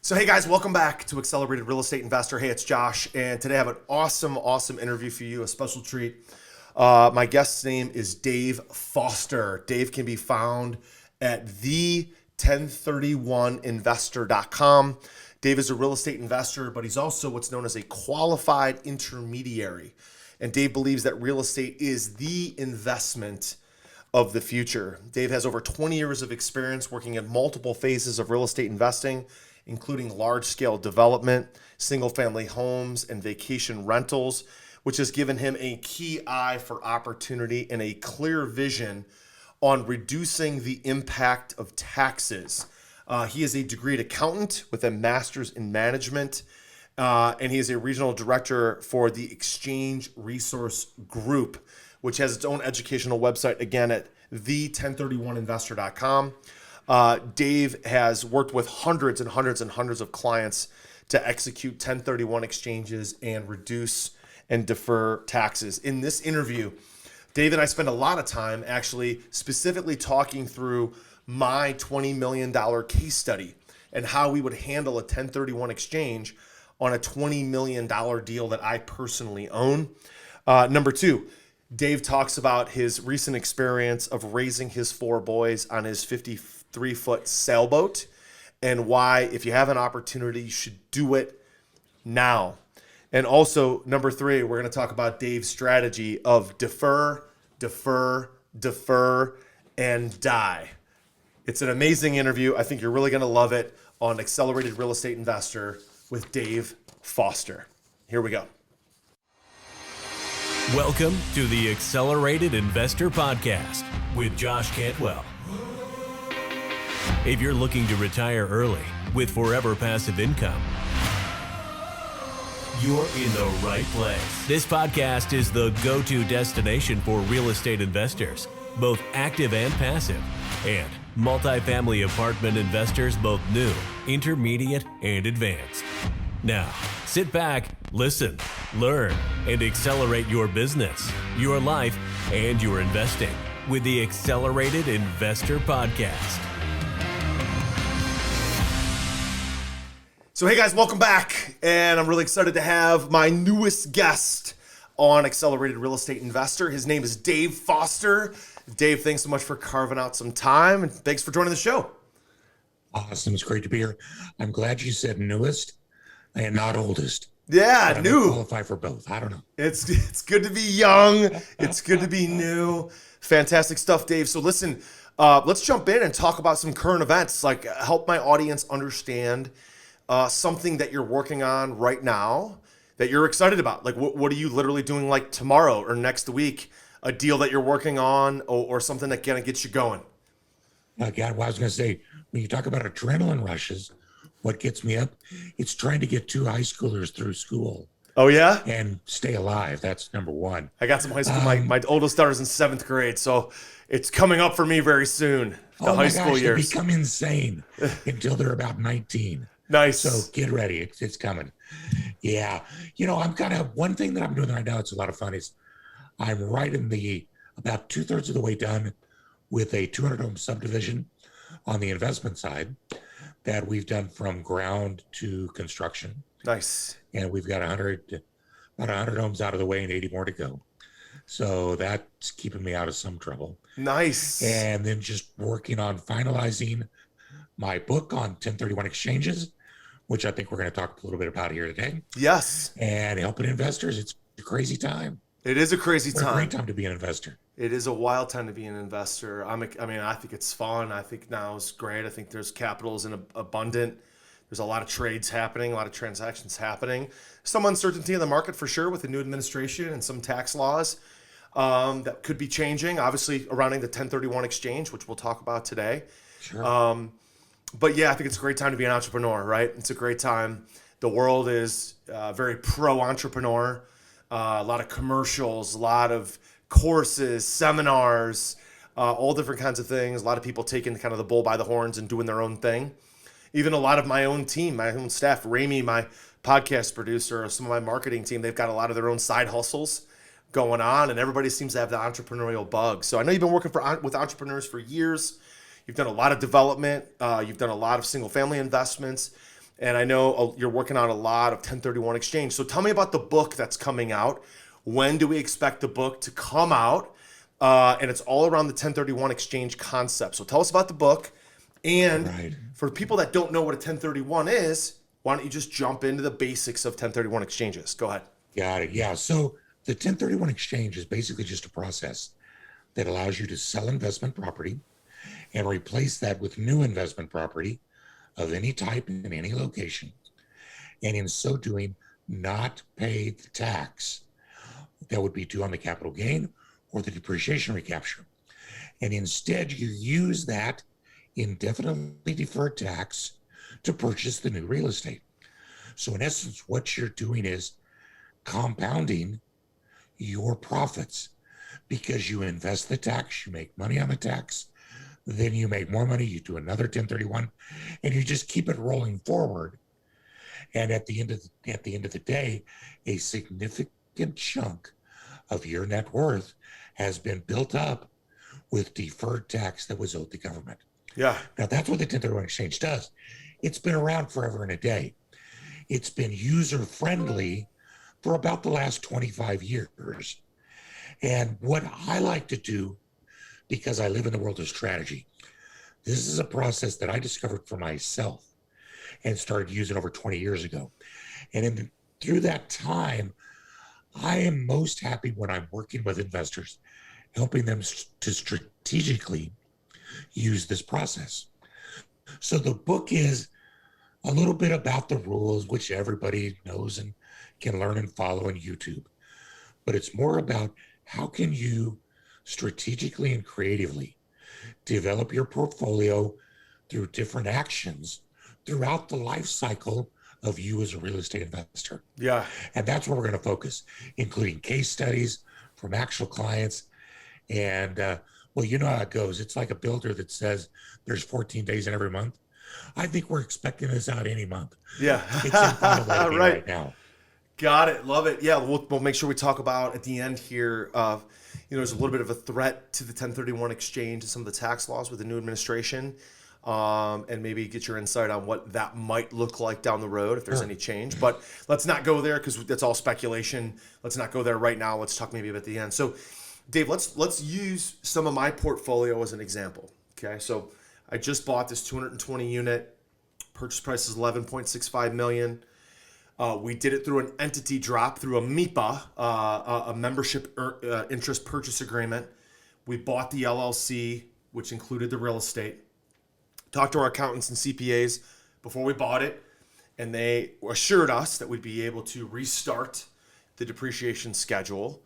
So hey guys, welcome back to Accelerated Real Estate Investor. Hey, it's Josh, and today I have an awesome interview for you, a special treat. My guest's name is Dave Foster. Dave can be found at the1031investor.com. Dave is a real estate investor, but he's also what's known as a qualified intermediary. And Dave believes that real estate is the investment of the future. Dave has over 20 years of experience working in multiple phases of real estate investing, including large-scale development, single-family homes, and vacation rentals, which has given him a key eye for opportunity and a clear vision on reducing the impact of taxes. He is a degreed accountant with a master's in management, and he is a regional director for the Exchange Resource Group, which has its own educational website, again, at the1031investor.com. Dave has worked with hundreds of clients to execute 1031 exchanges and reduce and defer taxes. In this interview, Dave and I spend a lot of time actually specifically talking through my $20 million case study and how we would handle a 1031 exchange on a $20 million deal that I personally own. Number two, Dave talks about his recent experience of raising his 4 boys on his 53-foot sailboat and why, if you have an opportunity, you should do it now. And also, number 3, we're going to talk about Dave's strategy of defer, and die. It's an amazing interview. I think you're really going to love it on Accelerated Real Estate Investor with Dave Foster. Here we go. Welcome to the Accelerated Investor Podcast with Josh Cantwell. If you're looking to retire early with forever passive income, you're in the right place. This podcast is the go-to destination for real estate investors, both active and passive, and multifamily apartment investors, both new, intermediate, and advanced. Now, sit back, listen, learn, and accelerate your business, your life, and your investing with the Accelerated Investor Podcast. So hey guys, welcome back. And I'm really excited to have my newest guest on Accelerated Real Estate Investor. His name is Dave Foster. Dave, thanks so much for carving out some time, and thanks for joining the show. Awesome. It's great to be here. I'm glad you said newest and not oldest. Yeah, but new. I qualify for both. I don't know. It's good to be young. It's good to be new. Fantastic stuff, Dave. So listen, let's jump in and talk about some current events. Like, help my audience understand something that you're working on right now that you're excited about. Like, what are you literally doing like tomorrow or next week? A deal that you're working on, or something that kind of gets you going. God, well, I was going to say, when you talk about adrenaline rushes, what gets me up, it's trying to get 2 high schoolers through school. Oh, yeah? And stay alive. That's number one. I got some high school. My oldest daughter's in 7th grade, so it's coming up for me very soon. The high school years. They become insane until they're about 19. Nice. So get ready. It's coming. Yeah. I'm kind of, one thing that I'm doing right now, it's a lot of fun, is I'm right in about 2/3 of the way done with a 200-home subdivision on the investment side that we've done from ground to construction. Nice. And we've got about 100 homes out of the way and 80 more to go. So that's keeping me out of some trouble. Nice. And then just working on finalizing my book on 1031 exchanges, which I think we're going to talk a little bit about here today. Yes. And helping investors. It's a crazy time. It is a crazy time. What a great time to be an investor. It is a wild time to be an investor. I think it's fun. I think now is great. I think there's capital is abundant. There's a lot of trades happening, a lot of transactions happening. Some uncertainty in the market for sure with the new administration and some tax laws that could be changing, obviously surrounding the 1031 exchange, which we'll talk about today. Sure. But yeah, I think it's a great time to be an entrepreneur, right? It's a great time. The world is very pro-entrepreneur. A lot of commercials, a lot of courses, seminars, all different kinds of things. A lot of people taking kind of the bull by the horns and doing their own thing. Even a lot of my own team, my own staff, Rami, my podcast producer, some of my marketing team, they've got a lot of their own side hustles going on, and everybody seems to have the entrepreneurial bug. So I know you've been working with entrepreneurs for years. You've done a lot of development. You've done a lot of single family investments. And I know you're working on a lot of 1031 exchange. So tell me about the book that's coming out. When do we expect the book to come out? And it's all around the 1031 exchange concept. So tell us about the book. And Right. for people that don't know what a 1031 is, why don't you just jump into the basics of 1031 exchanges? Go ahead. Got it. Yeah. So the 1031 exchange is basically just a process that allows you to sell investment property and replace that with new investment property of any type in any location. And in so doing, not pay the tax that would be due on the capital gain or the depreciation recapture. And instead, you use that indefinitely deferred tax to purchase the new real estate. So, in essence, what you're doing is compounding your profits because you invest the tax, you make money on the tax, then you make more money, you do another 1031, and you just keep it rolling forward. And at the end of the day, a significant chunk of your net worth has been built up with deferred tax that was owed the government. Yeah. Now that's what the 1031 exchange does. It's been around forever and a day. It's been user friendly for about the last 25 years. And what I like to do, because I live in the world of strategy, this is a process that I discovered for myself and started using over 20 years ago. And through that time, I am most happy when I'm working with investors, helping them to strategically use this process. So the book is a little bit about the rules, which everybody knows and can learn and follow on YouTube. But it's more about how can you strategically and creatively develop your portfolio through different actions throughout the life cycle of you as a real estate investor. Yeah. And that's where we're going to focus, including case studies from actual clients. And well, you know how it goes. It's like a builder that says there's 14 days in every month. I think we're expecting this out any month. Yeah. It's in final way to be right now. Got it. Love it. Yeah, we'll make sure we talk about at the end here. There's a little bit of a threat to the 1031 exchange and some of the tax laws with the new administration, and maybe get your insight on what that might look like down the road if there's any change. But let's not go there because that's all speculation. Let's not go there right now. Let's talk maybe about the end. So, Dave, let's use some of my portfolio as an example. Okay, so I just bought this 220 unit. Purchase price is $11.65 million. We did it through an entity drop through a MIPA, a membership interest purchase agreement. We bought the LLC, which included the real estate. Talked to our accountants and CPAs before we bought it, and they assured us that we'd be able to restart the depreciation schedule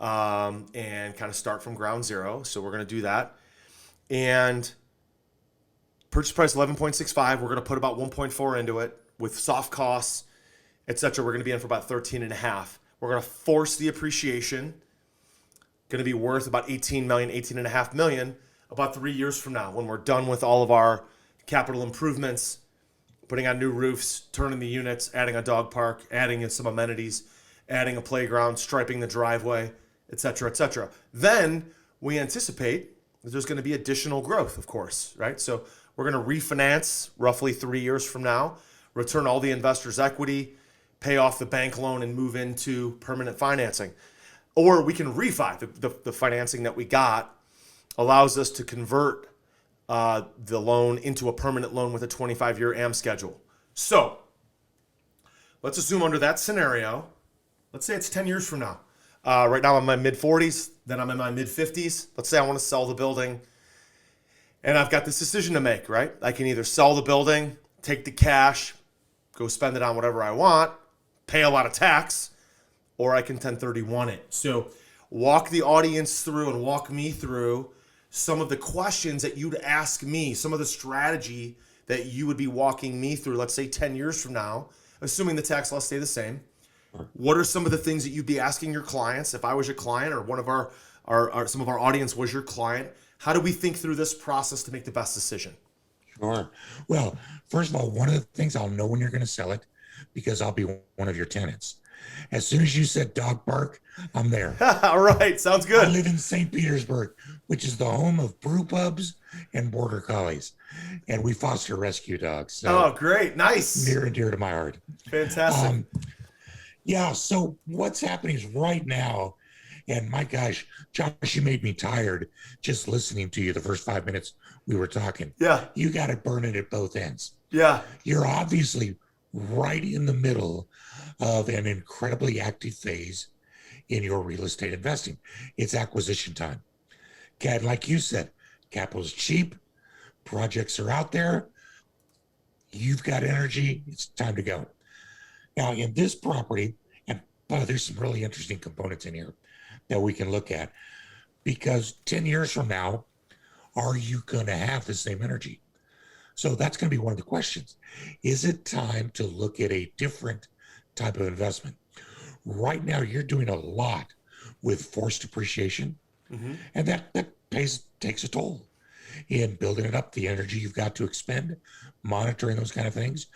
and kind of start from ground zero. So we're going to do that. And purchase price 11.65. We're going to put about 1.4 into it with soft costs, etc. We're going to be in for about 13.5. We're going to force the appreciation. Going to be worth about 18.5 million about 3 years from now when we're done with all of our capital improvements, putting on new roofs, turning the units, adding a dog park, adding in some amenities, adding a playground, striping the driveway, etc., etc. Then we anticipate that there's going to be additional growth, of course, right? So we're going to refinance roughly 3 years from now, return all the investors' equity, pay off the bank loan, and move into permanent financing. Or we can refi. The financing that we got allows us to convert the loan into a permanent loan with a 25-year AM schedule. So let's assume under that scenario, let's say it's 10 years from now. Right now I'm in my mid-40s, then I'm in my mid-50s. Let's say I want to sell the building, and I've got this decision to make, right? I can either sell the building, take the cash, go spend it on whatever I want, pay a lot of tax, or I can 1031 it. So walk the audience through and walk me through some of the questions that you'd ask me, some of the strategy that you would be walking me through, let's say 10 years from now, assuming the tax laws stay the same. What are some of the things that you'd be asking your clients if I was your client or one of our some of our audience was your client? How do we think through this process to make the best decision? Sure. Well, first of all, one of the things I'll know when you're going to sell it because I'll be one of your tenants. As soon as you said dog park, I'm there. All right. Sounds I good. live in St. Petersburg, which is the home of brew pubs and border collies. And we foster rescue dogs. So Oh, great. Nice. near and dear to my heart. Fantastic. Um, yeah, so what's happening is right now, and my gosh, Josh, you made me tired just listening to you the first 5 minutes we were talking. Yeah. You got it burning at both ends. Yeah. You're obviously right in the middle of an incredibly active phase in your real estate investing. It's acquisition time. And like you said, capital is cheap, projects are out there, you've got energy, it's time to go. Now, in this property, and there's some really interesting components in here that we can look at, because 10 years from now, are you going to have the same energy? So that's going to be one of the questions. Is it time to look at a different type of investment? Right now, you're doing a lot with forced depreciation, and that takes a toll in building it up, the energy you've got to expend, monitoring those kind of things.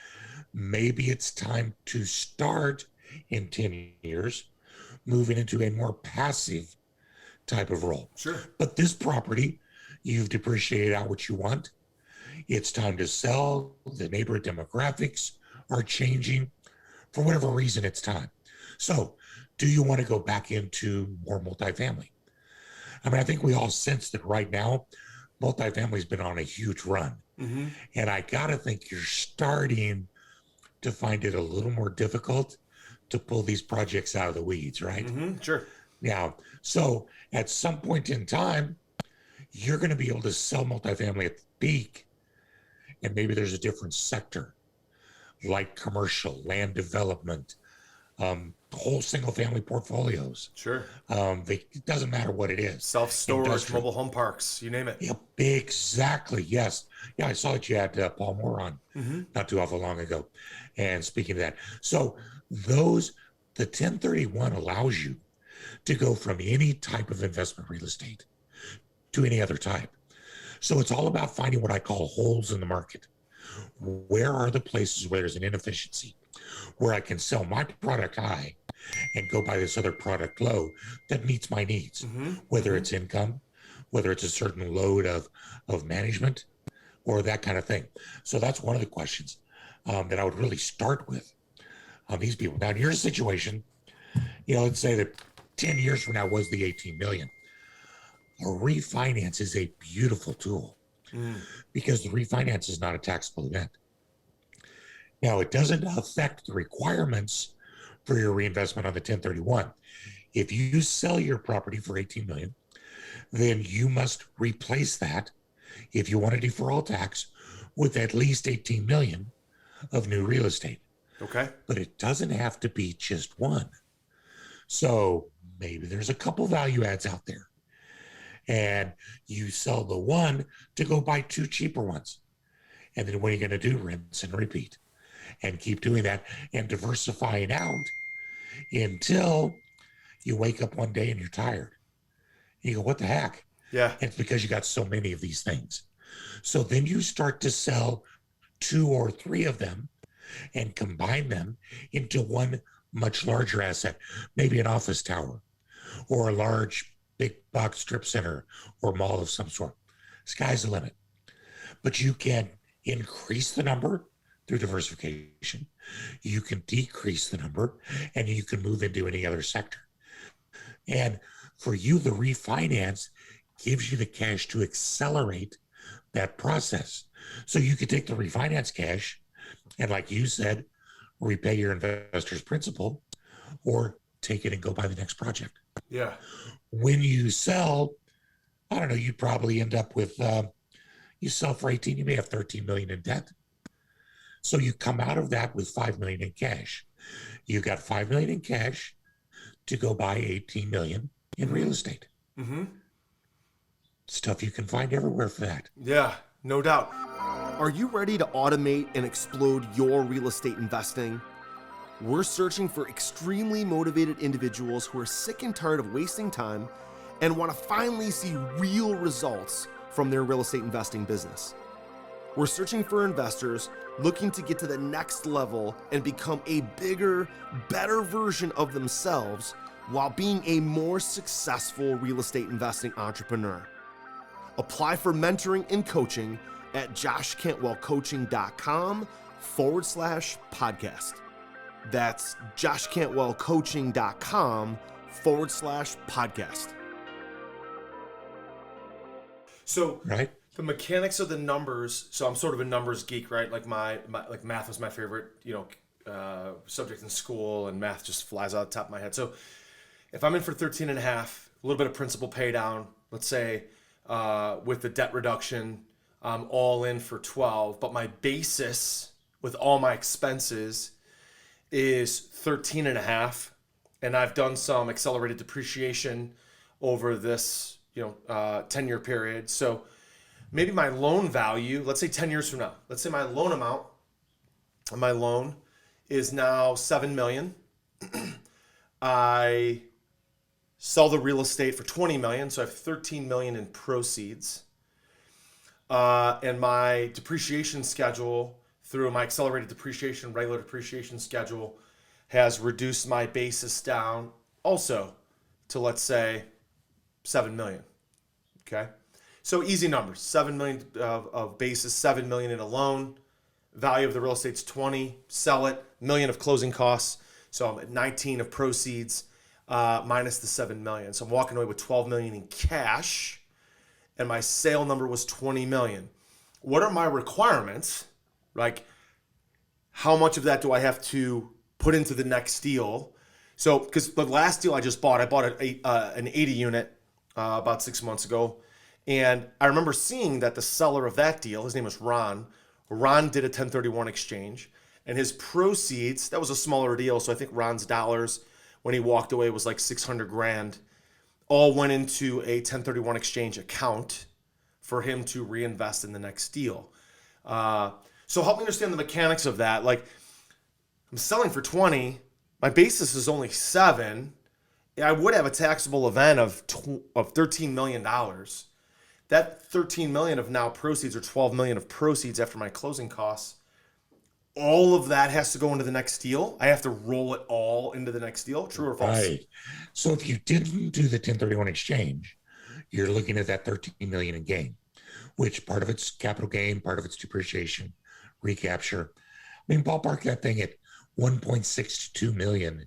Maybe it's time to start in 10 years moving into a more passive type of role. Sure. But this property, you've depreciated out what you want. It's time to sell. The neighborhood demographics are changing. For whatever reason, it's time. So, do you want to go back into more multifamily? I mean, I think we all sense that right now, multifamily's been on a huge run. And I got to think you're starting to find it a little more difficult to pull these projects out of the weeds, right? Sure. Now, so at some point in time, you're going to be able to sell multifamily at the peak, and maybe there's a different sector, like commercial, land development, whole single family portfolios. Sure. It doesn't matter what it is. Self-storage, Industrial. mobile home parks, you name it. Yep, exactly. Yes. Yeah, I saw that you had Paul Moore on not too awful long ago. And speaking of that, so the 1031 allows you to go from any type of investment real estate to any other type. So it's all about finding what I call holes in the market. Where are the places where there's an inefficiency, where I can sell my product high and go buy this other product low that meets my needs, whether it's income, whether it's a certain load of management, or that kind of thing. So that's one of the questions that I would really start with on these people. Now, in your situation, let's say that 10 years from now was the 18 million. A refinance is a beautiful tool because the refinance is not a taxable event. Now, it doesn't affect the requirements for your reinvestment on the 1031. If you sell your property for 18 million, then you must replace that, if you want to defer all tax, with at least 18 million of new real estate. Okay. But it doesn't have to be just one. So maybe there's a couple value adds out there, and you sell the one to go buy two cheaper ones. And then what are you going to do? Rinse and repeat, and keep doing that and diversifying out until you wake up one day and you're tired. You go, what the heck? Yeah. And it's because you got so many of these things. So then you start to sell 2 or 3 of them and combine them into one much larger asset, maybe an office tower or a large big box strip center or mall of some sort. Sky's the limit. But you can increase the number through diversification. You can decrease the number, and you can move into any other sector. And for you, the refinance gives you the cash to accelerate that process. So you could take the refinance cash and, like you said, repay your investor's principal, or take it and go buy the next project. Yeah. When you sell, I don't know, you'd probably end up with, you sell for 18, you may have 13 million in debt. So you come out of that with 5 million in cash. You got 5 million in cash to go buy 18 million in real estate. Stuff you can find everywhere for that. Yeah, no doubt. Are you ready to automate and explode your real estate investing? We're searching for extremely motivated individuals who are sick and tired of wasting time and want to finally see real results from their real estate investing business. We're searching for investors looking to get to the next level and become a bigger, better version of themselves while being a more successful real estate investing entrepreneur. Apply for mentoring and coaching at joshcantwellcoaching.com/podcast. That's joshcantwellcoaching.com/podcast. So Right. the mechanics of the numbers. So I'm sort of a numbers geek, right? Like my math was my favorite, subject in school, and math just flies out the top of my head. So if I'm in for 13 and a half, a little bit of principal pay down, let's say, with the debt reduction, I'm all in for 12, but my basis with all my expenses is 13 and a half. And I've done some accelerated depreciation over this, 10-year period. So maybe my loan value, let's say 10 years from now, let's say my loan amount on my loan is now $7 million. I sell the real estate for $20 million, so I have $13 million in proceeds. And my depreciation schedule through my accelerated depreciation, regular depreciation schedule has reduced my basis down also to, let's say, $7 million. Okay. So easy numbers, 7 million of basis, 7 million in a loan, value of the real estate's 20, sell it, million of closing costs. So I'm at 19 of proceeds, minus the 7 million. So I'm walking away with 12 million in cash, and my sale number was 20 million. What are my requirements? Like, how much of that do I have to put into the next deal? So, because the last deal I bought an 80 unit about 6 months ago. And I remember seeing that the seller of that deal, his name was Ron. Ron did a 1031 exchange, and his proceeds, that was a smaller deal. So I think Ron's dollars when he walked away was like 600 grand, all went into a 1031 exchange account for him to reinvest in the next deal. So help me understand the mechanics of that. Like, I'm selling for 20, my basis is only 7. I would have a taxable event of $13 million. That 13 million of now proceeds, or 12 million of proceeds after my closing costs, all of that has to go into the next deal. I have to roll it all into the next deal. True or false? Right. So if you didn't do the 1031 exchange, you're looking at that 13 million in gain, which part of it's capital gain, part of it's depreciation, recapture. I mean, ballpark that thing at 1.62 million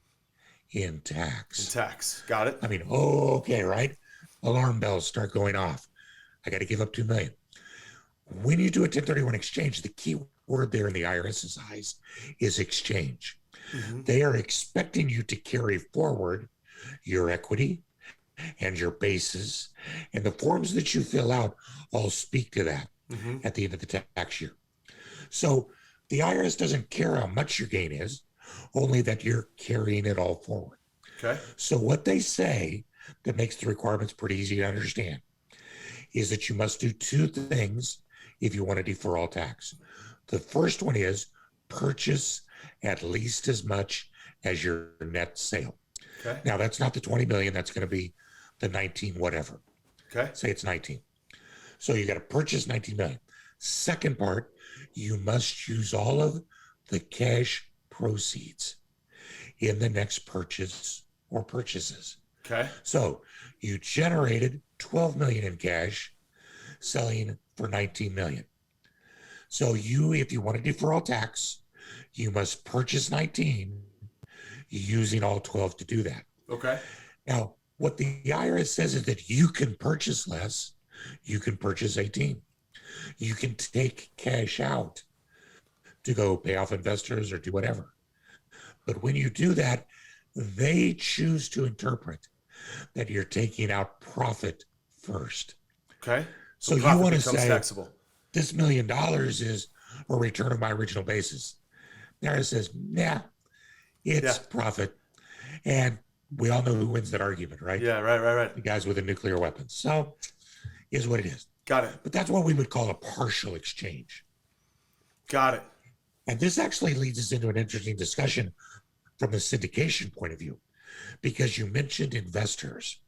in tax. In tax. Got it. I mean, okay, right? Alarm bells start going off. I got to give up 2 million. When you do a 1031 exchange, the key word there in the IRS's eyes is exchange. Mm-hmm. They are expecting you to carry forward your equity and your bases, and the forms that you fill out all speak to that at the end of the tax year. So the IRS doesn't care how much your gain is, only that you're carrying it all forward. Okay. So what they say that makes the requirements pretty easy to understand is that you must do 2 things if you want to defer all tax. The first one is purchase at least as much as your net sale. Okay. Now, that's not the 20 million. That's going to be the 19 whatever. Okay. Say it's 19. So you got to purchase 19 million. Second part, you must use all of the cash proceeds in the next purchase or purchases. Okay. So you generated 12 million in cash, selling for 19 million. So if you want to defer all tax, you must purchase 19 using all 12 to do that. Okay. Now, what the IRS says is that you can purchase less. You can purchase 18. You can take cash out to go pay off investors or do whatever. But when you do that, they choose to interpret that you're taking out profit first. Okay. So you want to say taxable. This $1 million is a return of my original basis. The IRS says, nah, it's profit. And we all know who wins that argument, right? Yeah, right. The guys with the nuclear weapons. So is what it is. Got it. But that's what we would call a partial exchange. Got it. And this actually leads us into an interesting discussion from a syndication point of view, because you mentioned investors.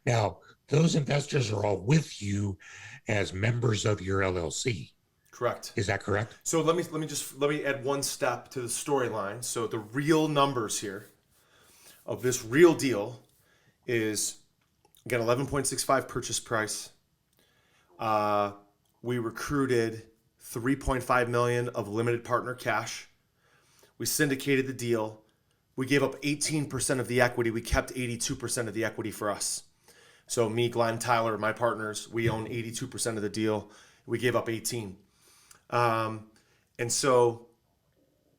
Now, those investors are all with you as members of your LLC. Correct. Is that correct? So let me add one step to the storyline. So the real numbers here of this real deal is, again, 11.65 purchase price. We recruited 3.5 million of limited partner cash. We syndicated the deal. We gave up 18% of the equity. We kept 82% of the equity for us. So me, Glenn, Tyler, my partners, we own 82% of the deal. We gave up 18. And so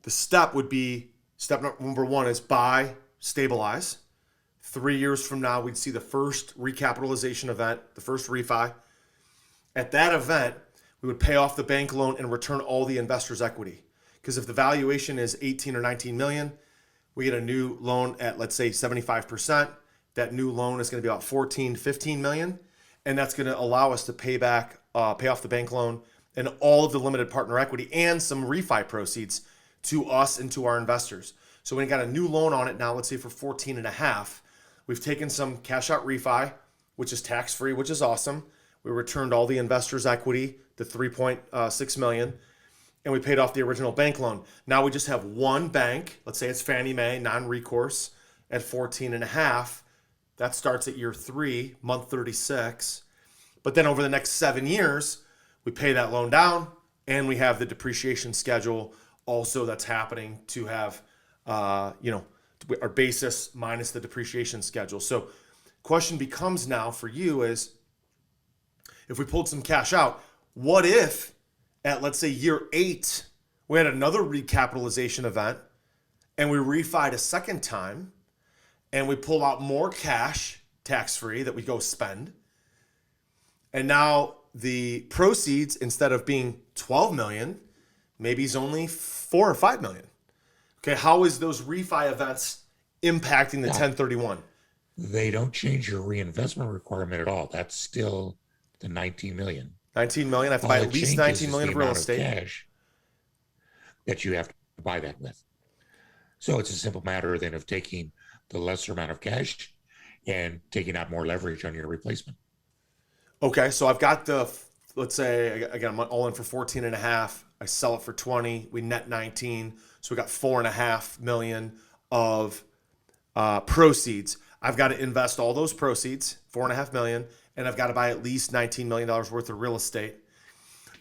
the step would be, step number one is buy, stabilize. 3 years from now, we'd see the first recapitalization event, the first refi. At that event, we would pay off the bank loan and return all the investors' equity. Because if the valuation is 18 or 19 million, we get a new loan at, let's say, 75%. That new loan is going to be about 14, 15 million. And that's going to allow us to pay off the bank loan and all of the limited partner equity and some refi proceeds to us and to our investors. So we got a new loan on it now, let's say for 14 and a half. We've taken some cash out refi, which is tax free, which is awesome. We returned all the investors' equity, the 3.6 million, and we paid off the original bank loan. Now we just have one bank, let's say it's Fannie Mae, non-recourse, at 14 and a half. That starts at year 3, month 36. But then over the next 7 years, we pay that loan down, and we have the depreciation schedule also that's happening to have, our basis minus the depreciation schedule. So question becomes now for you is, if we pulled some cash out, what if at, let's say, year 8, we had another recapitalization event and we refied a second time and we pull out more cash tax-free that we go spend. And now the proceeds, instead of being 12 million, maybe is only 4 or 5 million. Okay, how is those refi events impacting the 1031? They don't change your reinvestment requirement at all. That's still the 19 million. 19 million. I have to buy at least 19 million of real estate. Cash that you have to buy that with. So it's a simple matter then of taking the lesser amount of cash and taking out more leverage on your replacement. Okay, so I've got let's say, again, I'm all in for 14 and a half. I sell it for 20. We net 19. So we got 4.5 million of proceeds. I've got to invest all those proceeds, 4.5 million, and I've got to buy at least $19 million worth of real estate.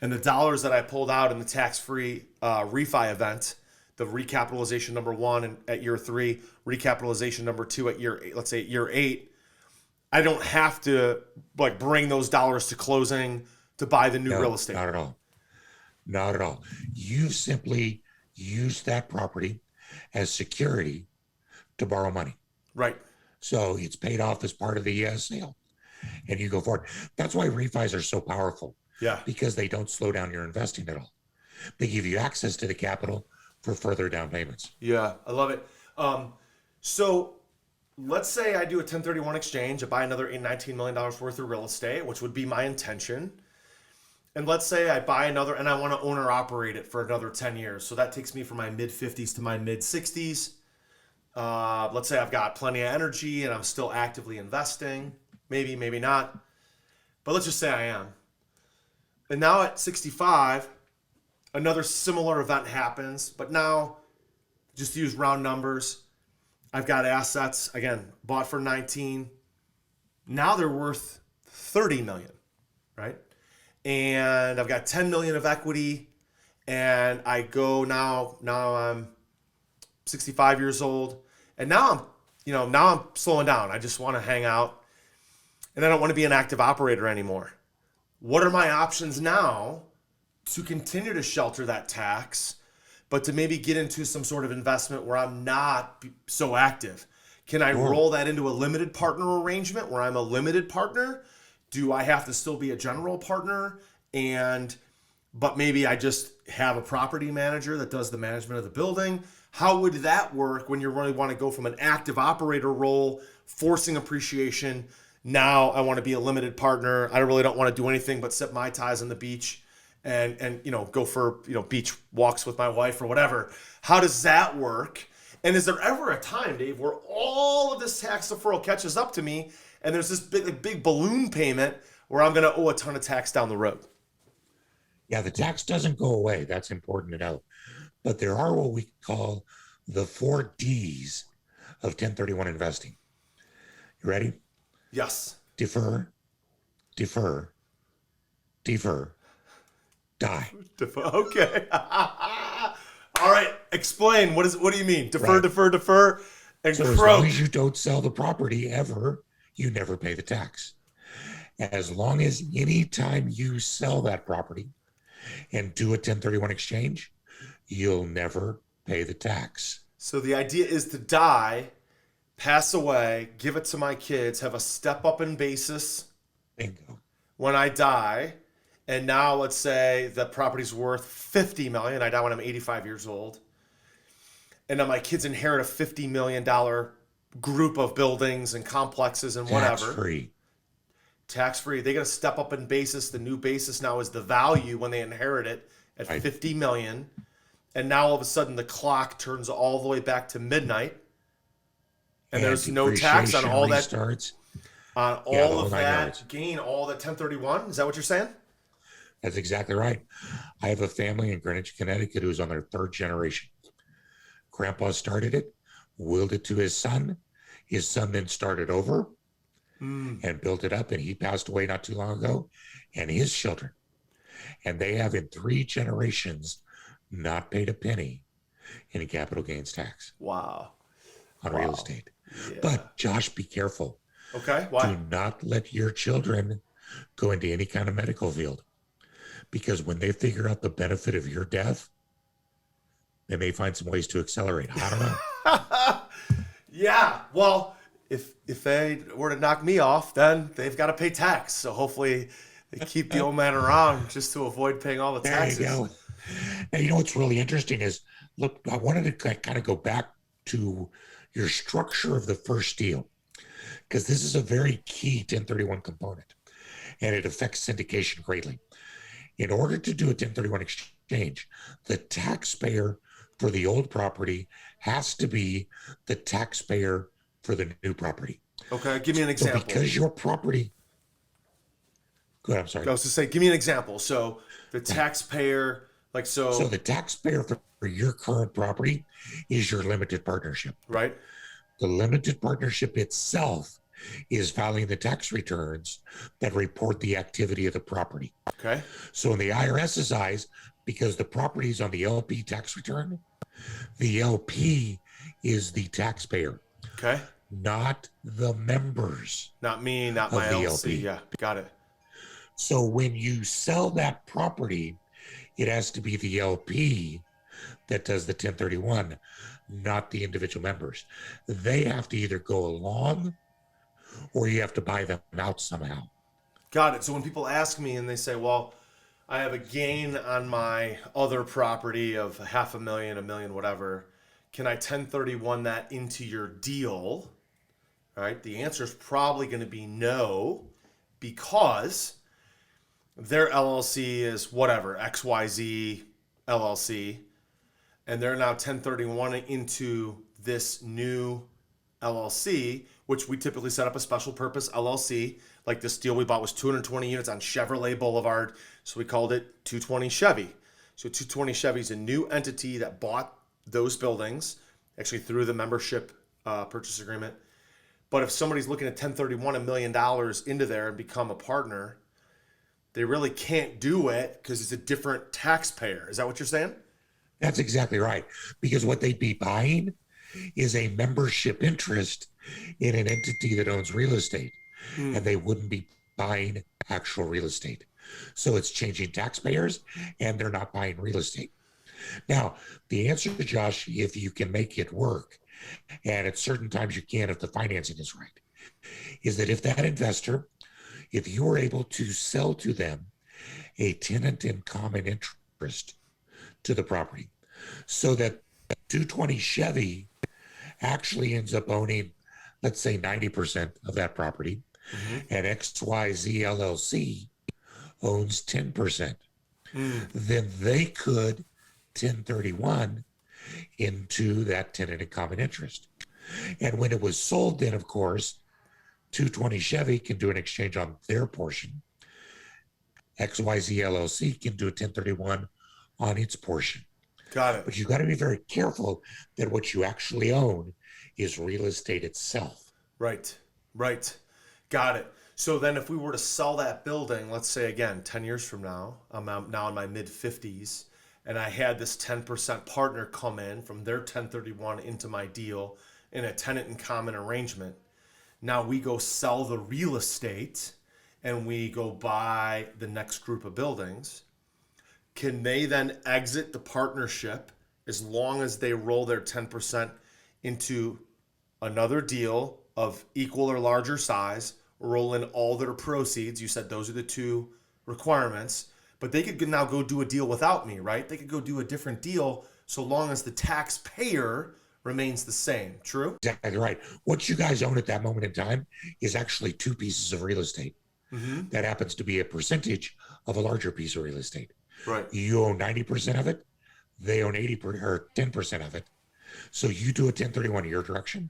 And the dollars that I pulled out in the tax-free refi event, the recapitalization number 1 at year 3, recapitalization number 2 at year 8, let's say at year 8, I don't have to bring those dollars to closing to buy the new real estate. Not at all. Not at all. You simply use that property as security to borrow money. Right. So it's paid off as part of the sale, and you go forward. That's why refis are so powerful. Yeah. Because they don't slow down your investing at all. They give you access to the capital for further down payments. Yeah, I love it. So let's say I do a 1031 exchange. I buy another $19 million worth of real estate, which would be my intention. And let's say I buy another, and I want to own or operate it for another 10 years. So that takes me from my mid-50s to my mid-60s. Let's say I've got plenty of energy and I'm still actively investing. Maybe, maybe not. But let's just say I am. And now at 65, another similar event happens. But now, just to use round numbers, I've got assets, again, bought for 19. Now they're worth 30 million, right? And I've got 10 million of equity, and I go now I'm 65 years old, and now I'm slowing down. I just want to hang out, and I don't want to be an active operator anymore. What are my options now to continue to shelter that tax, but to maybe get into some sort of investment where I'm not so active? Can I roll that into a limited partner arrangement where I'm a limited partner? Do I have to still be a general partner? But maybe I just have a property manager that does the management of the building. How would that work when you really want to go from an active operator role, forcing appreciation? Now I want to be a limited partner. I really don't want to do anything but sip Mai Tais on the beach and go for beach walks with my wife or whatever. How does that work? And is there ever a time, Dave, where all of this tax deferral catches up to me and there's this big balloon payment where I'm going to owe a ton of tax down the road? Yeah, the tax doesn't go away. That's important to know. But there are what we call the 4 Ds of 1031 investing. You ready? Yes. Defer, defer, defer, die. Okay. All right. Explain. What do you mean? Defer, Right. defer, defer, and So as long croak. as you don't sell the property ever, you never pay the tax. As long as any time you sell that property and do a 1031 exchange, you'll never pay the tax. So the idea is to die, pass away, give it to my kids, have a step up in basis Bingo. when I die, and now let's say the property's worth 50 million. I die when I'm 85 years old, and then my kids inherit a $50 million group of buildings and complexes and whatever. Tax free. Tax free. They got to step up in basis. The new basis now is the value when they inherit it at Right. 50 million, and now all of a sudden the clock turns all the way back to midnight, and there's no tax on all that. Restarts. On Yeah, the all whole of nine that yards. gain, all the 1031. Is that what you're saying? That's exactly right. I have a family in Greenwich, Connecticut who's on their 3rd generation. Grandpa started it, willed it to his son. His son then started over and built it up, and he passed away not too long ago, and his children. And they have in 3 generations not paid a penny in capital gains tax Wow. on real estate. Yeah. But Josh, be careful. Okay. Why? Do not let your children go into any kind of medical field, because when they figure out the benefit of your death, they may find some ways to accelerate. I don't know. Yeah. Well, if they were to knock me off, then they've got to pay tax. So hopefully they keep the old man around just to avoid paying all the There taxes. you go. Now, you know what's really interesting is, look, I wanted to kind of go back to your structure of the first deal, because this is a very key 1031 component, and it affects syndication greatly. In order to do a 1031 exchange, the taxpayer for the old property has to be the taxpayer for the new property. Okay. Give me an So example. because your property, go ahead, I'm sorry. I was to say, give me an example. So the taxpayer, like so So the taxpayer for your current property is your limited partnership. right? The limited partnership itself is filing the tax returns that report the activity of the property. Okay. So in the IRS's eyes, because the property is on the LP tax return, the LP is the taxpayer, Okay. not the members. Not me, not Of my the LLC. LP. Yeah. Got it. So when you sell that property, it has to be the LP that does the 1031, not the individual members. They have to either go along or you have to buy them out somehow. Got it. So when people ask me and they say, well, I have a gain on my other property of $500,000, $1 million, whatever, can I 1031 that into your deal? All right. The answer is probably going to be no, because their LLC is whatever, XYZ LLC, and they're now 1031 into this new LLC, which we typically set up a special purpose LLC. Like this deal we bought was 220 units on Chevrolet Boulevard, so we called it 220 Chevy. So 220 Chevy is a new entity that bought those buildings, actually through the membership purchase agreement. But if somebody's looking at 1031 $1 million into there and become a partner, they really can't do it because it's a different taxpayer. Is that what you're saying? That's exactly right. Because what they'd be buying is a membership interest in an entity that owns real estate, and they wouldn't be buying actual real estate. So it's changing taxpayers, and they're not buying real estate. Now, the answer to Josh, if you can make it work, and at certain times you can if the financing is right, is that if that investor, if you were able to sell to them a tenant in common interest to the property, so that 220 Chevy actually ends up owning, let's say, 90% of that property, and XYZ LLC owns 10%, then they could 1031 into that tenant in common interest. And when it was sold, then, of course, 220 Chevy can do an exchange on their portion, XYZ LLC can do a 1031 on its portion. Got it. But you got to be very careful that what you actually own is real estate itself. Right. Right. Got it. So then if we were to sell that building, let's say again, 10 years from now, I'm now in my mid 50s, and I had this 10% partner come in from their 1031 into my deal in a tenant in common arrangement. Now we go sell the real estate and we go buy the next group of buildings. Can they then exit the partnership as long as they roll their 10% into another deal of equal or larger size, roll in all their proceeds? You said those are the two requirements, but they could now go do a deal without me, right? They could go do a different deal so long as the taxpayer remains the same. True? Exactly right. What you guys own at that moment in time is actually two pieces of real estate. Mm-hmm. That happens to be a percentage of a larger piece of real estate. Right. You own 90% of it. They own 10% of it. So you do a 1031 in your direction.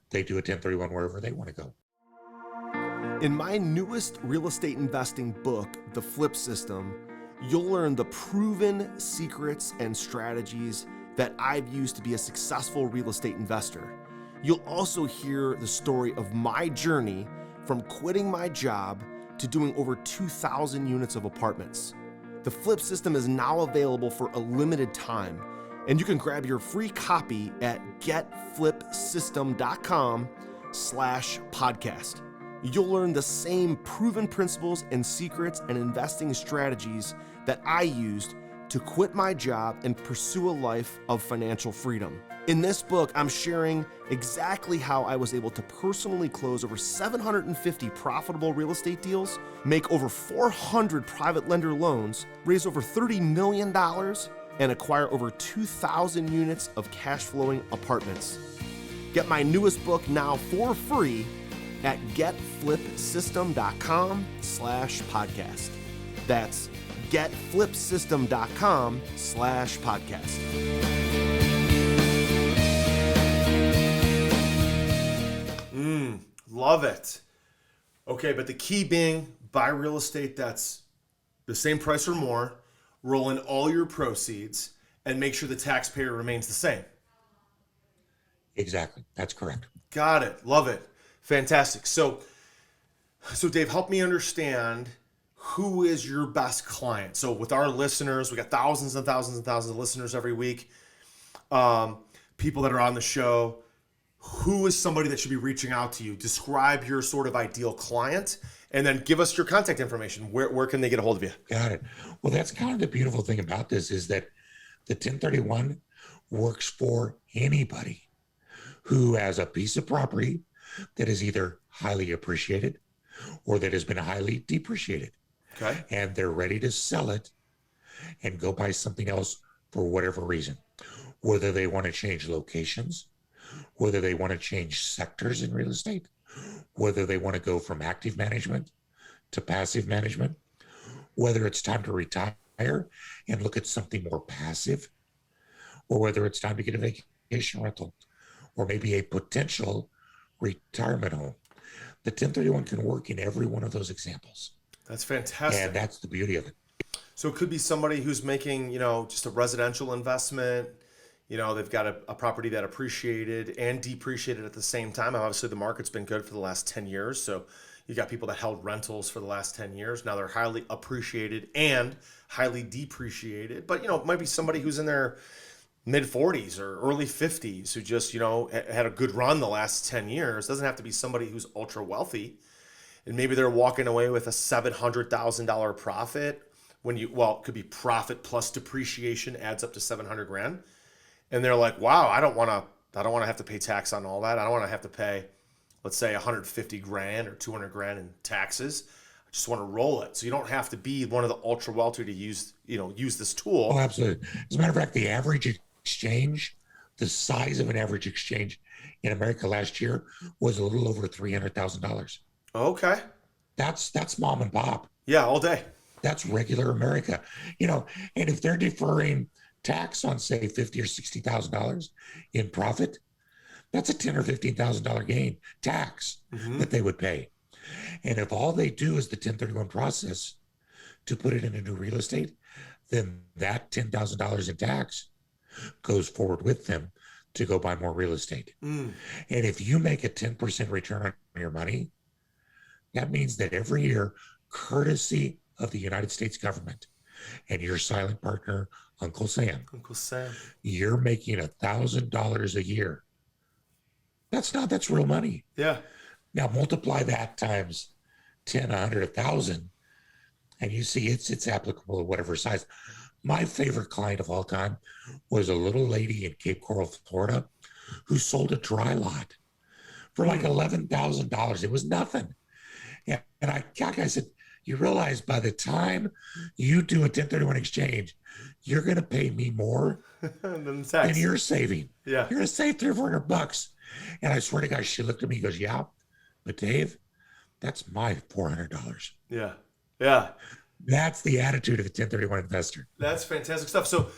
They do a 1031 wherever they want to go. In my newest real estate investing book, The Flip System, you'll learn the proven secrets and strategies that I've used to be a successful real estate investor. You'll also hear the story of my journey from quitting my job to doing over 2,000 units of apartments. The Flip System is now available for a limited time, and you can grab your free copy at getflipsystem.com/podcast. You'll learn the same proven principles and secrets and investing strategies that I used to quit my job and pursue a life of financial freedom. In this book, I'm sharing exactly how I was able to personally close over 750 profitable real estate deals, make over 400 private lender loans, raise over $30 million, and acquire over 2,000 units of cash flowing apartments. Get my newest book now for free at getflipsystem.com/podcast. That's getflipsystem.com/podcast. Love it. Okay, but the key being buy real estate that's the same price or more, roll in all your proceeds, and make sure the taxpayer remains the same. Exactly. That's correct. Got it. Love it. Fantastic. So Dave, help me understand who is your best client. So with our listeners, we got thousands and thousands and thousands of listeners every week, people that are on the show. Who is somebody that should be reaching out to you? Describe your sort of ideal client, and then give us your contact information. Where can they get a hold of you? Got it. Well, that's kind of the beautiful thing about this is that the 1031 works for anybody who has a piece of property that is either highly appreciated or that has been highly depreciated. Okay. And they're ready to sell it and go buy something else for whatever reason, whether they want to change locations, whether they want to change sectors in real estate, whether they want to go from active management to passive management, whether it's time to retire and look at something more passive, or whether it's time to get a vacation rental, or maybe a potential retirement home. The 1031 can work in every one of those examples. That's fantastic. And that's the beauty of it. So it could be somebody who's making, just a residential investment. They've got a property that appreciated and depreciated at the same time. Obviously, the market's been good for the last 10 years. So you got people that held rentals for the last 10 years. Now they're highly appreciated and highly depreciated. But, it might be somebody who's in their mid 40s or early 50s who just, had a good run the last 10 years. It doesn't have to be somebody who's ultra wealthy. And maybe they're walking away with a $700,000 profit it could be profit plus depreciation adds up to $700,000. And they're like, wow, I don't want to have to pay tax on all that. I don't want to have to pay, let's say, $150,000 or $200,000 in taxes. I just want to roll it. So you don't have to be one of the ultra wealthy to use this tool. Oh, absolutely. As a matter of fact, the average exchange, the size of an average exchange in America last year was a little over $300,000. Okay. That's mom and pop. Yeah, all day. That's regular America. And if they're deferring tax on, say, $50,000 or $60,000 in profit, that's a $10,000 or $15,000 gain tax that they would pay. And if all they do is the 1031 process to put it into new real estate, then that $10,000 in tax goes forward with them to go buy more real estate. And if you make a 10% return on your money, that means that every year, courtesy of the United States government and your silent partner, Uncle Sam, you're making $1,000 a year. That's real money. Yeah. Now multiply that times 10, 100, 1,000, and you see it's applicable to whatever size. My favorite client of all time was a little lady in Cape Coral, Florida, who sold a dry lot for like $11,000. It was nothing. And I said, you realize by the time you do a 1031 exchange, you're going to pay me more than you're saving. Yeah. You're going to save $300 or $400. And I swear to God, she looked at me and goes, yeah, but Dave, that's my $400. Yeah. Yeah. That's the attitude of the 1031 investor. That's fantastic stuff. So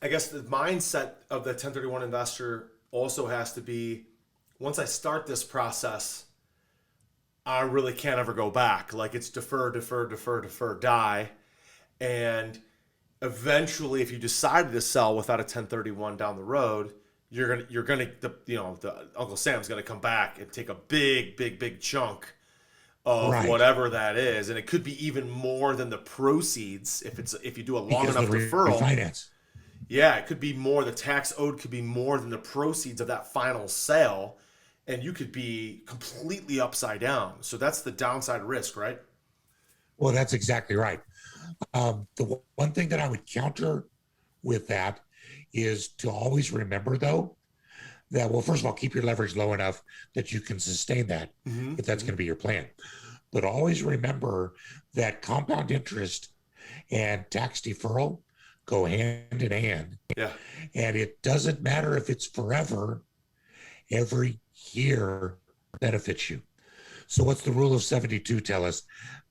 I guess the mindset of the 1031 investor also has to be, once I start this process, I really can't ever go back. Like, it's defer, die. And eventually, if you decided to sell without a 1031 down the road, the Uncle Sam's gonna come back and take a big chunk of whatever that is, and it could be even more than the proceeds if you do a long enough deferral. Refinance. Yeah, it could be more. The tax owed could be more than the proceeds of that final sale, and you could be completely upside down. So that's the downside risk, right? Well, that's exactly right. The one thing that I would counter with that is to always remember, though, that, well, first of all, keep your leverage low enough that you can sustain that if that's going to be your plan. But always remember that compound interest and tax deferral go hand in hand. Yeah. And it doesn't matter if it's forever, every year benefits you. So what's the rule of 72 tell us?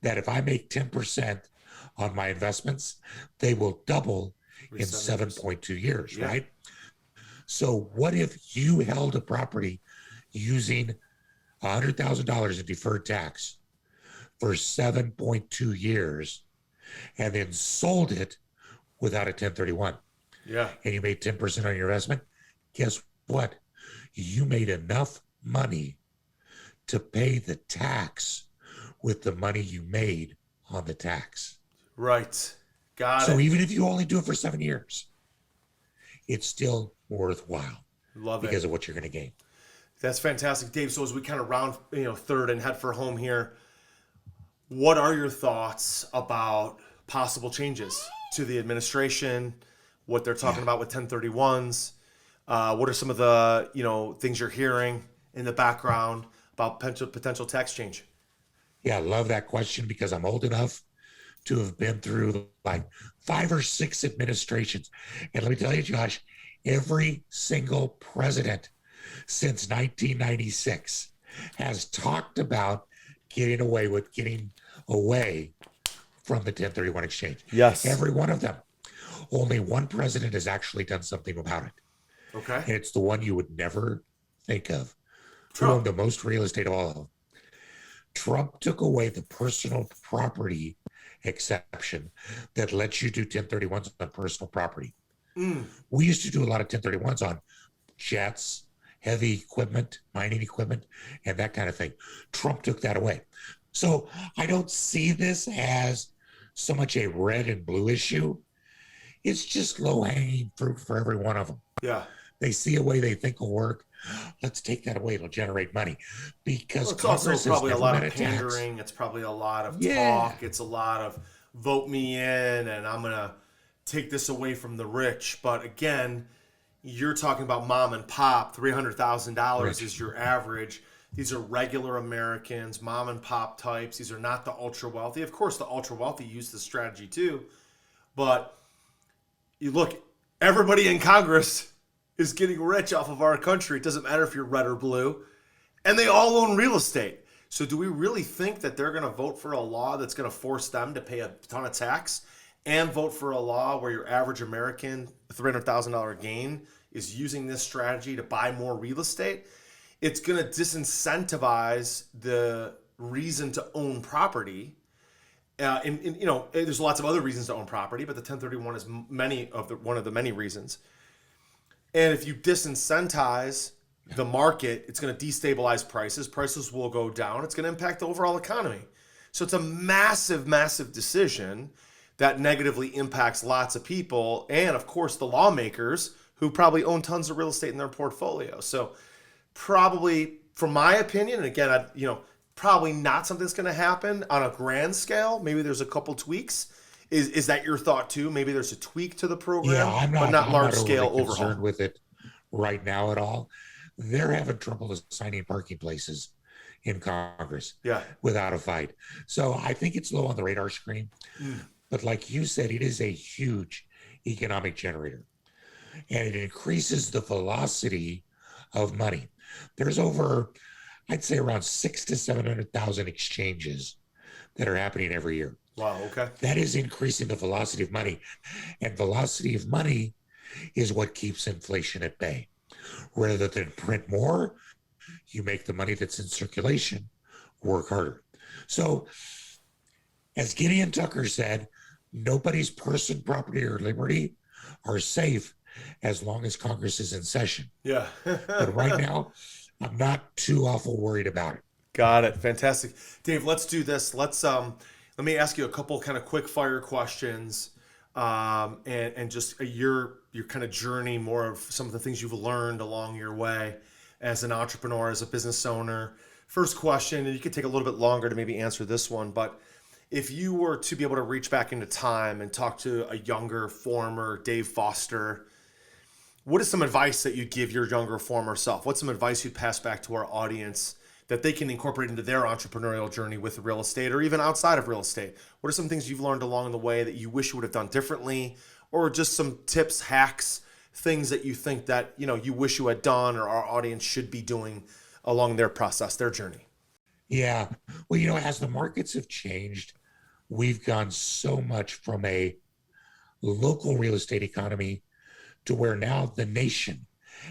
That if I make 10% on my investments, they will double in 7.2 years, right? So what if you held a property using $100,000 in deferred tax for 7.2 years and then sold it without a 1031? Yeah. And you made 10% on your investment? Guess what? You made enough money to pay the tax with the money you made on the tax. Right. Got it. So even if you only do it for 7 years, it's still worthwhile. Love it. Because of what you're going to gain. That's fantastic, Dave. So as we kind of round, third and head for home here, what are your thoughts about possible changes to the administration, what they're talking about with 1031s? What are some of the, things you're hearing in the background about potential tax change? Yeah, I love that question because I'm old enough to have been through like 5 or 6 administrations. And let me tell you, Josh, every single president since 1996 has talked about getting away from the 1031 exchange. Yes. Every one of them. Only one president has actually done something about it. Okay. And it's the one you would never think of. Trump. Who owned the most real estate of all of them. Trump took away the personal property exception that lets you do 1031s on personal property. We used to do a lot of 1031s on jets, heavy equipment, mining equipment, and that kind of thing. Trump took that away. So I don't see this as so much a red and blue issue. It's just low-hanging fruit for every one of them. Yeah. They see a way they think will work. Let's take that away. It'll generate money. Because it's also Congress probably a lot of pandering. pandering. It's probably a lot of talk. It's a lot of vote me in and I'm going to take this away from the rich. But again, you're talking about mom and pop. $300,000 is your average. These are regular Americans, mom and pop types. These are not the ultra wealthy. Of course, the ultra wealthy use this strategy too. But you look, everybody in Congress is getting rich off of our country. It doesn't matter if you're red or blue. And they all own real estate. So do we really think that they're going to vote for a law that's going to force them to pay a ton of tax and vote for a law where your average American $300,000 gain is using this strategy to buy more real estate? It's going to disincentivize the reason to own property. And you know, there's lots of other reasons to own property, but the 1031 is one of the many reasons. And if you disincentivize the market, it's going to destabilize prices. Prices will go down. It's going to impact the overall economy. So it's a massive, massive decision that negatively impacts lots of people. And of course, the lawmakers who probably own tons of real estate in their portfolio. So probably, from my opinion, and again, probably not something that's going to happen on a grand scale. Maybe there's a couple tweaks. Is that your thought too? Maybe there's a tweak to the program, but not large scale overhaul. Concerned with it right now at all. They're having trouble assigning parking places in Congress without a fight. So I think it's low on the radar screen. But like you said, it is a huge economic generator. And it increases the velocity of money. There's over, I'd say around 600,000 to 700,000 exchanges that are happening every year. Wow, okay. That is increasing the velocity of money. And velocity of money is what keeps inflation at bay. Rather than print more, you make the money that's in circulation work harder. So, as Gideon Tucker said, nobody's person, property, or liberty are safe as long as Congress is in session. Yeah. But right now, I'm not too awful worried about it. Got it. Fantastic. Dave, let's do this. Let me ask you a couple kind of quick fire questions, and just your kind of journey, more of some of the things you've learned along your way as an entrepreneur, as a business owner. First question, and you could take a little bit longer to maybe answer this one, but if you were to be able to reach back into time and talk to a younger, former Dave Foster, what is some advice that you'd give your younger, former self? What's some advice you'd pass back to our audience that they can incorporate into their entrepreneurial journey with real estate, or even outside of real estate? What are some things you've learned along the way that you wish you would have done differently, or just some tips, hacks, things that you think that, you wish you had done or our audience should be doing along their process, their journey? Yeah. Well, as the markets have changed, we've gone so much from a local real estate economy to where now the nation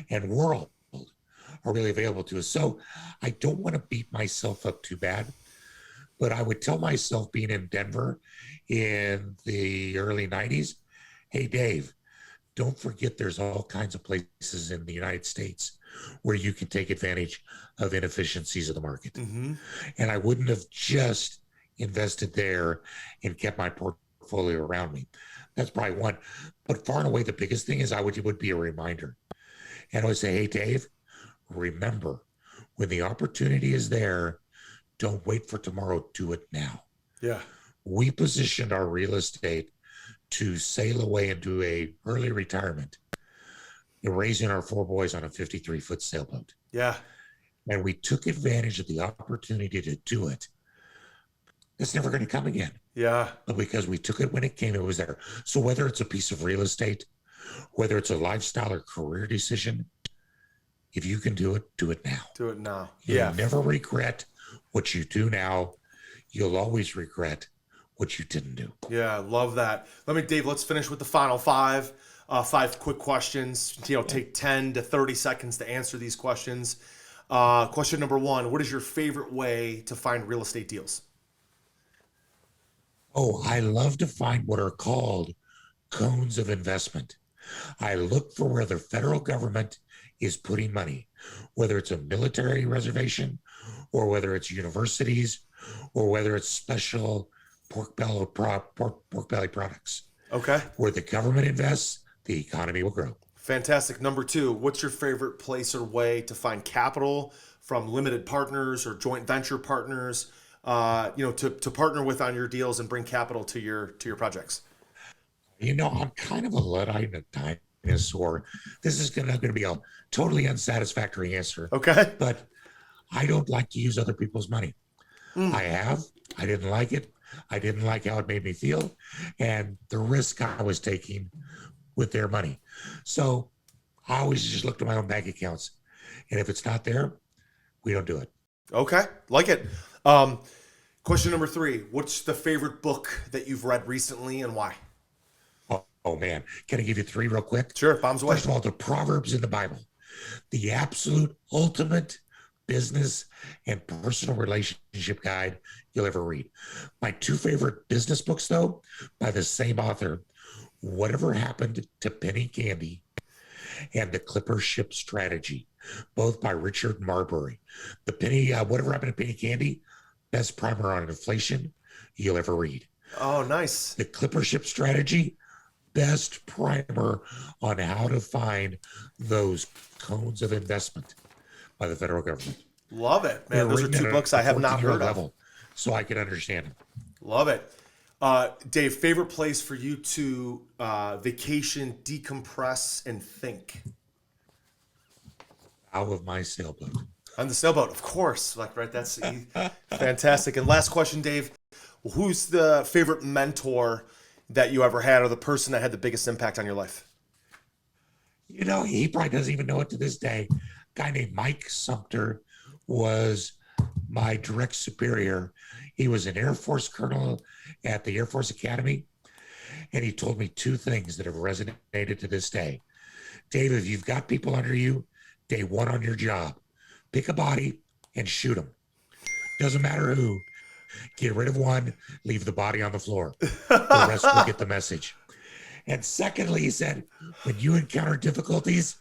and world are really available to us. So I don't want to beat myself up too bad, but I would tell myself, being in Denver in the early 90s, hey, Dave, don't forget there's all kinds of places in the United States where you can take advantage of inefficiencies of the market. Mm-hmm. And I wouldn't have just invested there and kept my portfolio around me. That's probably one. But far and away, the biggest thing is it would be a reminder. And I would say, hey, Dave, remember, when the opportunity is there, don't wait for tomorrow, do it now. Yeah. We positioned our real estate to sail away into a early retirement, raising our 4 boys on a 53-foot sailboat. Yeah. And we took advantage of the opportunity to do it. It's never going to come again. Yeah. But because we took it when it came, it was there. So whether it's a piece of real estate, whether it's a lifestyle or career decision, if you can do it now. Do it now. You'll never regret what you do now. You'll always regret what you didn't do. Yeah, love that. Dave, let's finish with the final 5 quick questions. Take 10 to 30 seconds to answer these questions. Question number 1, what is your favorite way to find real estate deals? Oh, I love to find what are called cones of investment. I look for where the federal government is putting money, whether it's a military reservation or whether it's universities or whether it's special pork belly products. Okay. Where the government invests, the economy will grow. Fantastic. Number 2, what's your favorite place or way to find capital from limited partners or joint venture partners, to partner with on your deals and bring capital to your projects? I'm kind of a Luddite and a dinosaur. This is going to be a totally unsatisfactory answer. Okay. But I don't like to use other people's money. I didn't like it. I didn't like how it made me feel and the risk I was taking with their money. So I always just looked at my own bank accounts. And if it's not there, we don't do it. Okay. Like it. Question number 3, what's the favorite book that you've read recently and why? Oh man. Can I give you 3 real quick? Sure. Bombs away. First of all, the Proverbs in the Bible, the absolute ultimate business and personal relationship guide you'll ever read. My two favorite business books, though, by the same author, Whatever Happened to Penny Candy and The Clipper Ship Strategy, both by Richard Marbury. Whatever Happened to Penny Candy, best primer on inflation you'll ever read. Oh, nice. The Clipper Ship Strategy, best primer on how to find those cones of investment by the federal government. Love it, man. Those are two books I have not heard of. So I can understand them. Love it. Dave, favorite place for you to vacation, decompress, and think? Out of my sailboat. On the sailboat, of course. That's fantastic. And last question, Dave. Who's the favorite mentor that you ever had, or the person that had the biggest impact on your life? He probably doesn't even know it to this day. A guy named Mike Sumter was my direct superior. He was an Air Force colonel at the Air Force Academy, and he told me two things that have resonated to this day. Dave, if you've got people under you, day one on your job, pick a body and shoot them. Doesn't matter who. Get rid of one, leave the body on the floor. The rest will get the message. And secondly, he said, when you encounter difficulties,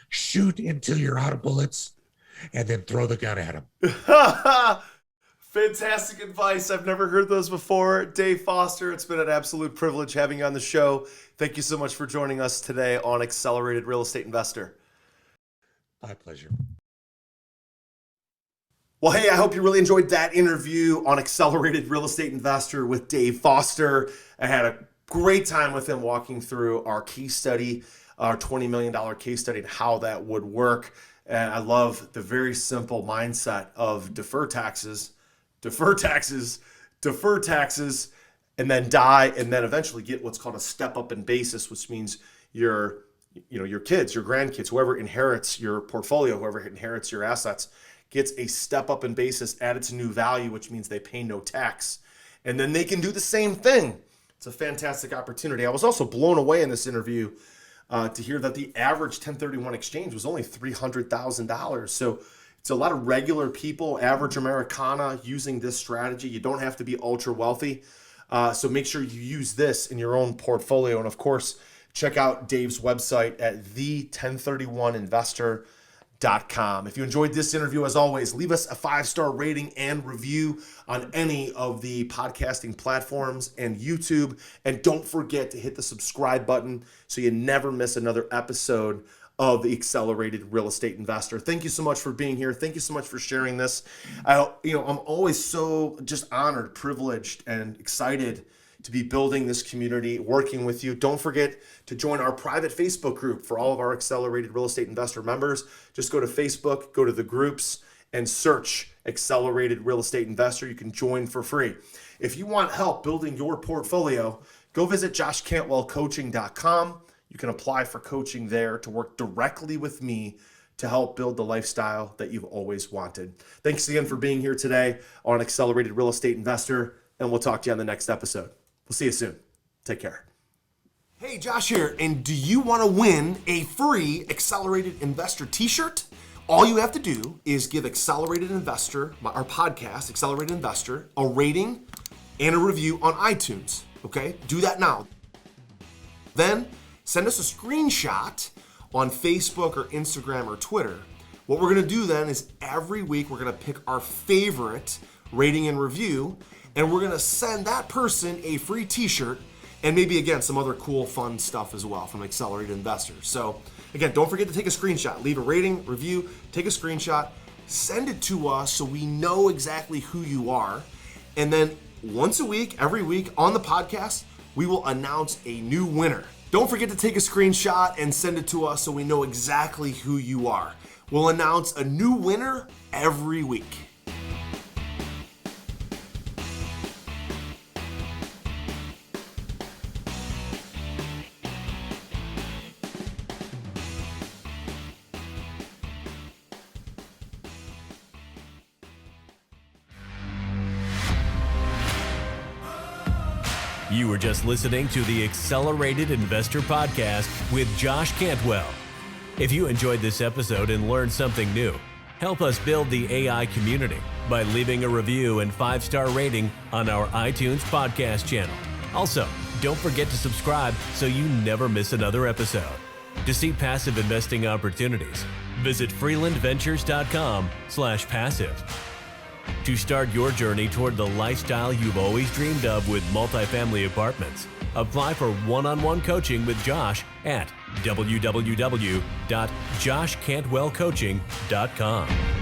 shoot until you're out of bullets and then throw the gun at them. Fantastic advice. I've never heard those before. Dave Foster, it's been an absolute privilege having you on the show. Thank you so much for joining us today on Accelerated Real Estate Investor. My pleasure. Well, hey, I hope you really enjoyed that interview on Accelerated Real Estate Investor with Dave Foster. I had a great time with him walking through our case study, our $20 million case study, and how that would work. And I love the very simple mindset of defer taxes, and then die, and then eventually get what's called a step up in basis, which means your kids, your grandkids, whoever inherits your portfolio, whoever inherits your assets, gets a step up in basis added to new value, which means they pay no tax. And then they can do the same thing. It's a fantastic opportunity. I was also blown away in this interview to hear that the average 1031 exchange was only $300,000. So it's a lot of regular people, average Americana, using this strategy. You don't have to be ultra wealthy. So make sure you use this in your own portfolio. And of course, check out Dave's website at the1031investor.com. If you enjoyed this interview, as always, leave us a 5-star rating and review on any of the podcasting platforms and YouTube. And don't forget to hit the subscribe button so you never miss another episode of the Accelerated Real Estate Investor. Thank you so much for being here. Thank you so much for sharing this. I'm always so just honored, privileged, and excited to be building this community, working with you. Don't forget to join our private Facebook group for all of our Accelerated Real Estate Investor members. Just go to Facebook, go to the groups, and search Accelerated Real Estate Investor. You can join for free. If you want help building your portfolio, go visit joshcantwellcoaching.com. You can apply for coaching there to work directly with me to help build the lifestyle that you've always wanted. Thanks again for being here today on Accelerated Real Estate Investor, and we'll talk to you on the next episode. We'll see you soon. Take care. Hey, Josh here, and do you want to win a free Accelerated Investor t-shirt? All you have to do is give Accelerated Investor, our podcast, Accelerated Investor, a rating and a review on iTunes, okay? Do that now. Then send us a screenshot on Facebook or Instagram or Twitter. What we're gonna do then is every week we're gonna pick our favorite rating and review, and we're gonna send that person a free t-shirt and maybe, again, some other cool, fun stuff as well from Accelerated Investors. So again, don't forget to take a screenshot. Leave a rating, review, take a screenshot, send it to us so we know exactly who you are. And then once a week, every week on the podcast, we will announce a new winner. Don't forget to take a screenshot and send it to us so we know exactly who you are. We'll announce a new winner every week. You were just listening to the Accelerated Investor Podcast with Josh Cantwell. If you enjoyed this episode and learned something new, Help us build the AI community by leaving a review and 5-star rating on our iTunes podcast channel. Also, don't forget to subscribe so you never miss another episode. To see passive investing opportunities, visit freelandventures.com/passive. To start your journey toward the lifestyle you've always dreamed of with multifamily apartments, apply for one-on-one coaching with Josh at www.joshcantwellcoaching.com.